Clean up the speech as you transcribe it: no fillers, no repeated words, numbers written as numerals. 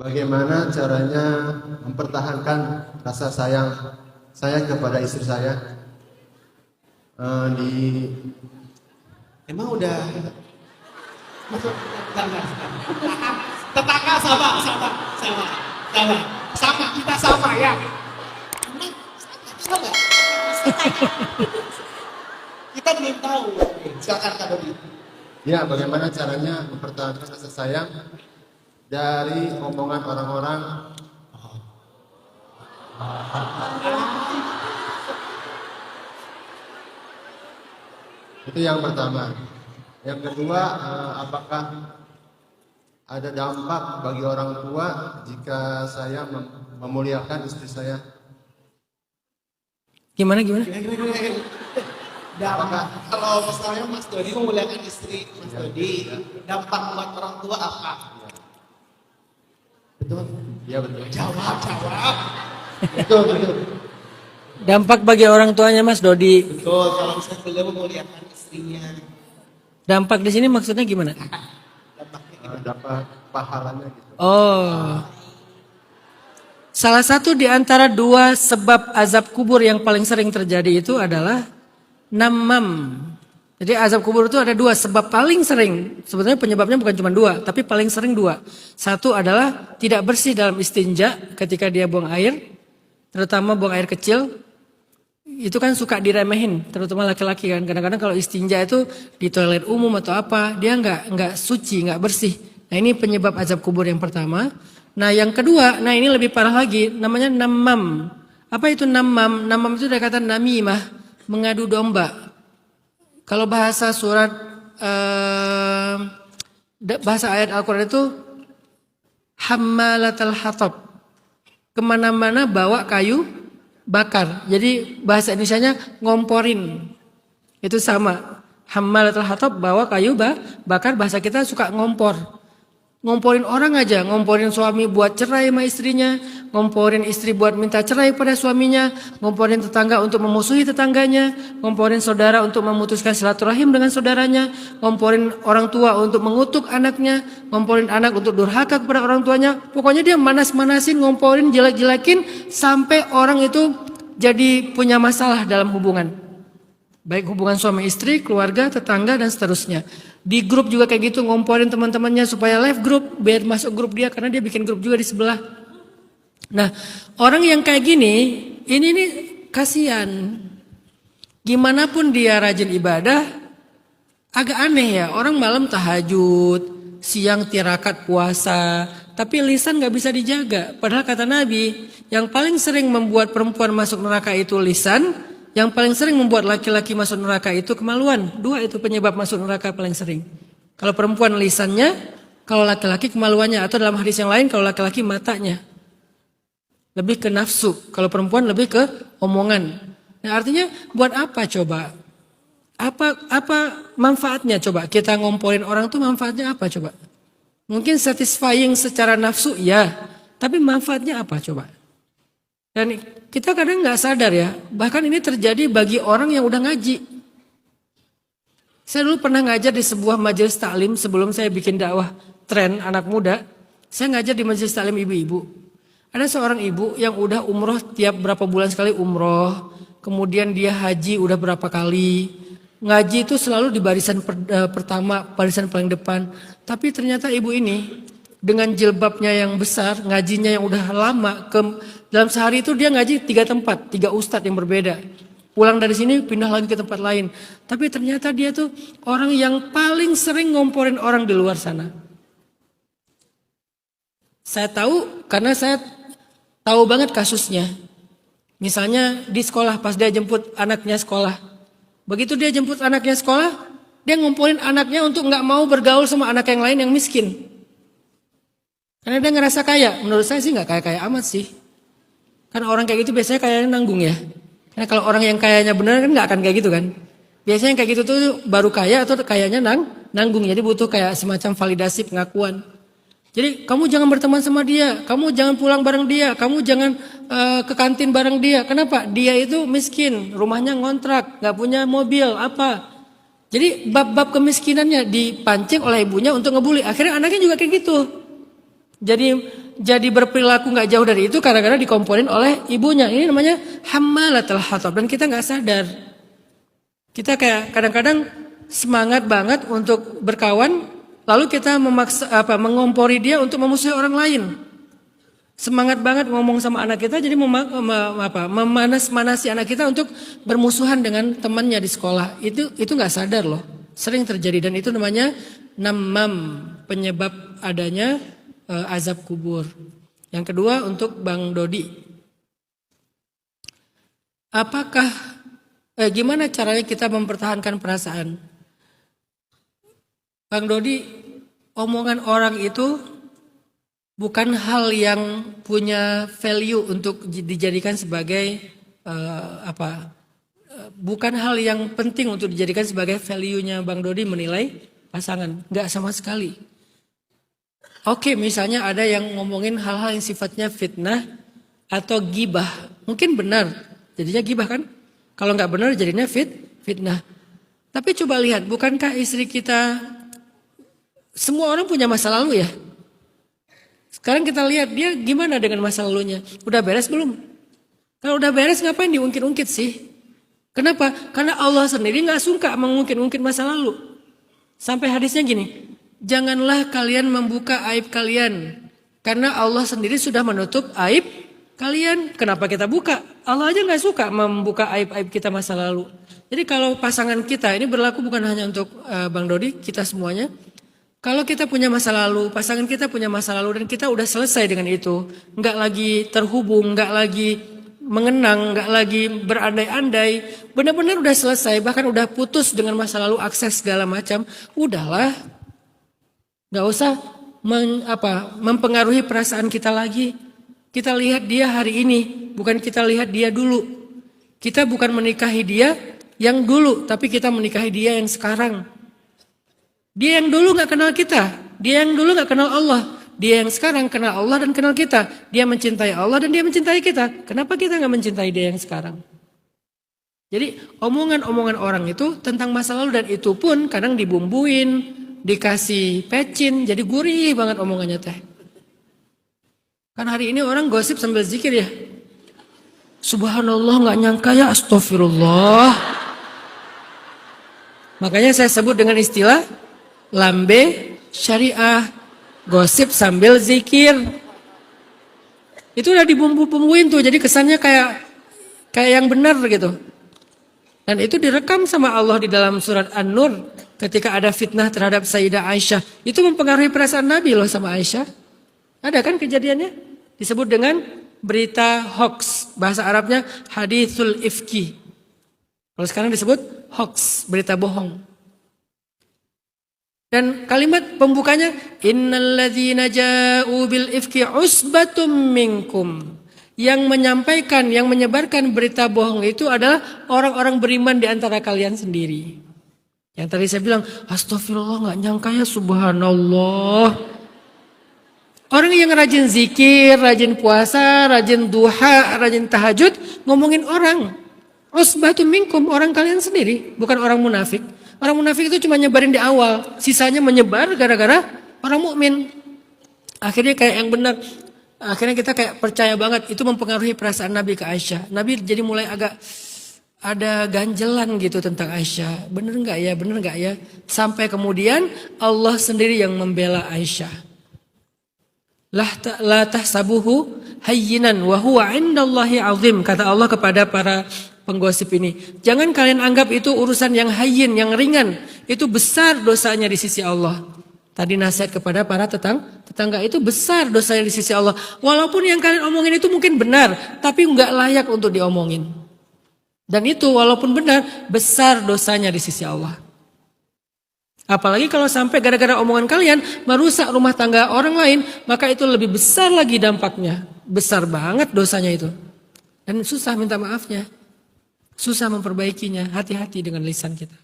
Bagaimana caranya mempertahankan rasa sayang saya kepada istri saya? Di Emang udah masuk enggak. Tetangga sama kita sama ya. Emang sama. Kita belum tahu. Silakan Kak Dodi. ya, bagaimana caranya mempertahankan rasa sayang dari omongan orang-orang? Itu yang pertama. Yang kedua, apakah ada dampak bagi orang tua jika saya memuliakan istri saya? Gimana? Dampak kalau misalnya Mas Dodi memuliakan istri Mas Dodi, dampak buat orang tua apa? Betul? Iya betul. Jawab. Betul. Dampak bagi orang tuanya Mas Dodi. Betul, kalau misalnya beliau memuliakan istrinya. Dampak di sini maksudnya gimana? Dampaknya Dapat pahalanya gitu. Oh. Salah satu di antara dua sebab azab kubur yang paling sering terjadi itu adalah namam. Jadi azab kubur itu ada dua sebab paling sering. Sebetulnya penyebabnya bukan cuma dua, tapi paling sering dua. Satu adalah tidak bersih dalam istinja ketika dia buang air, terutama buang air kecil. Itu kan suka diremehin, terutama laki-laki kan. Kadang-kadang kalau istinja itu di toilet umum atau apa, dia nggak suci, nggak bersih. Nah ini penyebab azab kubur yang pertama. Nah yang kedua, nah ini lebih parah lagi, namanya namam. Apa itu namam? Namam itu dari kata namimah, mengadu domba. Kalau bahasa surat, bahasa ayat Al-Quran itu hammalatal hatab. Kemana-mana bawa kayu bakar. Jadi bahasa Indonesianya ngomporin. Itu sama. Hammalatul hatab bawa kayu bakar, bahasa kita suka ngompor. Ngomporin orang aja, ngomporin suami buat cerai sama istrinya, ngomporin istri buat minta cerai pada suaminya, ngomporin tetangga untuk memusuhi tetangganya, ngomporin saudara untuk memutuskan silaturahim dengan saudaranya, ngomporin orang tua untuk mengutuk anaknya, ngomporin anak untuk durhaka kepada orang tuanya. Pokoknya dia manas-manasin, ngomporin, jelek-jelekin sampai orang itu jadi punya masalah dalam hubungan. Baik hubungan suami istri, keluarga, tetangga, dan seterusnya. Di grup juga kayak gitu, ngomporin teman-temannya supaya live grup, biar masuk grup dia, karena dia bikin grup juga di sebelah. Nah, orang yang kayak gini, ini nih kasihan. Gimana pun dia rajin ibadah, agak aneh ya. Orang malam tahajud, siang tirakat puasa, tapi lisan gak bisa dijaga. Padahal kata Nabi, yang paling sering membuat perempuan masuk neraka itu lisan. Yang paling sering membuat laki-laki masuk neraka itu kemaluan. Dua itu penyebab masuk neraka paling sering. Kalau perempuan lisannya, kalau laki-laki kemaluannya. Atau dalam hadis yang lain, kalau laki-laki matanya. Lebih ke nafsu. Kalau perempuan lebih ke omongan. Nah artinya buat apa coba? Apa manfaatnya coba? Kita ngomporin orang tuh manfaatnya apa coba? Mungkin satisfying secara nafsu ya. Tapi manfaatnya apa coba? Dan kita kadang nggak sadar ya, bahkan ini terjadi bagi orang yang udah ngaji. Saya dulu pernah ngajar di sebuah majelis taklim sebelum saya bikin dakwah tren anak muda. Saya ngajar di majelis taklim ibu-ibu. Ada seorang ibu yang udah umroh tiap berapa bulan sekali umroh. Kemudian dia haji udah berapa kali. Ngaji itu selalu di barisan pertama, barisan paling depan. Tapi ternyata ibu ini dengan jilbabnya yang besar, ngajinya yang udah lama, dalam sehari itu dia ngaji 3 tempat, 3 ustadz yang berbeda. Pulang dari sini pindah lagi ke tempat lain. Tapi ternyata dia tuh orang yang paling sering ngomporin orang di luar sana. Saya tahu karena saya tahu banget kasusnya. Misalnya di sekolah pas dia jemput anaknya sekolah. Begitu dia jemput anaknya sekolah, dia ngomporin anaknya untuk nggak mau bergaul sama anak yang lain yang miskin. Karena dia ngerasa kaya. Menurut saya sih nggak kaya-kaya amat sih. Karena orang kayak gitu biasanya kayaknya nanggung ya. Karena kalau orang yang kayanya benar kan nggak akan kayak gitu kan. Biasanya yang kayak gitu tuh baru kaya atau kayaknya nanggung. Jadi butuh kayak semacam validasi pengakuan. Jadi kamu jangan berteman sama dia. Kamu jangan pulang bareng dia. Kamu jangan ke kantin bareng dia. Kenapa? Dia itu miskin. Rumahnya ngontrak. Nggak punya mobil. Apa? Jadi bab-bab kemiskinannya dipancing oleh ibunya untuk ngebully. Akhirnya anaknya juga kayak gitu. Jadi jadi berperilaku nggak jauh dari itu karena dikomporin oleh ibunya. Ini namanya hammalatul hatab dan kita nggak sadar. Kita kayak kadang-kadang semangat banget untuk berkawan, lalu kita mengompori dia untuk memusuhi orang lain. Semangat banget ngomong sama anak kita, jadi memanas-manasi anak kita untuk bermusuhan dengan temannya di sekolah. Itu nggak sadar loh, sering terjadi dan itu namanya namam, penyebab adanya azab kubur. Yang kedua untuk Bang Dodi, gimana caranya kita mempertahankan perasaan? Bang Dodi, omongan orang itu bukan hal yang punya value untuk dijadikan sebagai bukan hal yang penting untuk dijadikan sebagai value-nya Bang Dodi menilai pasangan. Enggak sama sekali. Oke, misalnya ada yang ngomongin hal-hal yang sifatnya fitnah atau gibah. Mungkin benar, jadinya gibah kan? Kalau nggak benar jadinya fitnah. Tapi coba lihat, bukankah istri kita, semua orang punya masa lalu ya? Sekarang kita lihat dia gimana dengan masa lalunya. Udah beres belum? Kalau udah beres ngapain diungkit-ungkit sih? Kenapa? Karena Allah sendiri nggak suka mengungkit-ungkit masa lalu. Sampai hadisnya gini, janganlah kalian membuka aib kalian. Karena Allah sendiri sudah menutup aib kalian. Kenapa kita buka? Allah aja nggak suka membuka aib-aib kita masa lalu. Jadi kalau pasangan kita, ini berlaku bukan hanya untuk Bang Dodi, kita semuanya. Kalau kita punya masa lalu, pasangan kita punya masa lalu dan kita udah selesai dengan itu, nggak lagi terhubung, nggak lagi mengenang, nggak lagi berandai-andai, benar-benar udah selesai, bahkan udah putus dengan masa lalu, akses segala macam, udahlah, nggak usah mempengaruhi perasaan kita lagi. Kita lihat dia hari ini, bukan kita lihat dia dulu. Kita bukan menikahi dia yang dulu, tapi kita menikahi dia yang sekarang. Dia yang dulu gak kenal kita, dia yang dulu gak kenal Allah, dia yang sekarang kenal Allah dan kenal kita. Dia mencintai Allah dan dia mencintai kita. Kenapa kita gak mencintai dia yang sekarang? Jadi omongan-omongan orang itu tentang masa lalu dan itu pun kadang dibumbuin, dikasih pecin, jadi gurih banget omongannya teh. Kan hari ini orang gosip sambil zikir ya. Subhanallah, gak nyangka ya, astagfirullah. Makanya saya sebut dengan istilah lambe syariah, gosip sambil zikir. Itu udah dibumbu-bumbuin tuh, jadi kesannya kayak yang benar gitu. Dan itu direkam sama Allah di dalam surat An-Nur ketika ada fitnah terhadap Sayyidah Aisyah. Itu mempengaruhi perasaan Nabi loh sama Aisyah. Ada kan kejadiannya? Disebut dengan berita hoax. Bahasa Arabnya hadithul ifki. Kalau sekarang disebut hoax, berita bohong. Dan kalimat pembukanya innalladzina ja'u bil ifki usbatum minkum. Yang menyampaikan, yang menyebarkan berita bohong itu adalah orang-orang beriman di antara kalian sendiri. Yang tadi saya bilang, astagfirullah, nggak nyangka ya, subhanallah. Orang yang rajin zikir, rajin puasa, rajin duha, rajin tahajud, ngomongin orang. Usbatum minkum, orang kalian sendiri, bukan orang munafik. Orang munafik itu cuma nyebarin di awal, sisanya menyebar gara-gara orang mukmin. Akhirnya kayak yang benar. Akhirnya kita kayak percaya banget, itu mempengaruhi perasaan Nabi ke Aisyah. Nabi jadi mulai agak ada ganjelan gitu tentang Aisyah. Bener nggak ya? Sampai kemudian Allah sendiri yang membela Aisyah. La tahsabuhu hayyinan wa huwa 'indallahi 'azim, kata Allah kepada para penggosip ini. Jangan kalian anggap itu urusan yang hayyin, yang ringan. Itu besar dosanya di sisi Allah. Tadi nasihat kepada para tetangga itu besar dosanya di sisi Allah. Walaupun yang kalian omongin itu mungkin benar, tapi nggak layak untuk diomongin. Dan itu walaupun benar, besar dosanya di sisi Allah. Apalagi kalau sampai gara-gara omongan kalian merusak rumah tangga orang lain, maka itu lebih besar lagi dampaknya. Besar banget dosanya itu. Dan susah minta maafnya. Susah memperbaikinya. Hati-hati dengan lisan kita.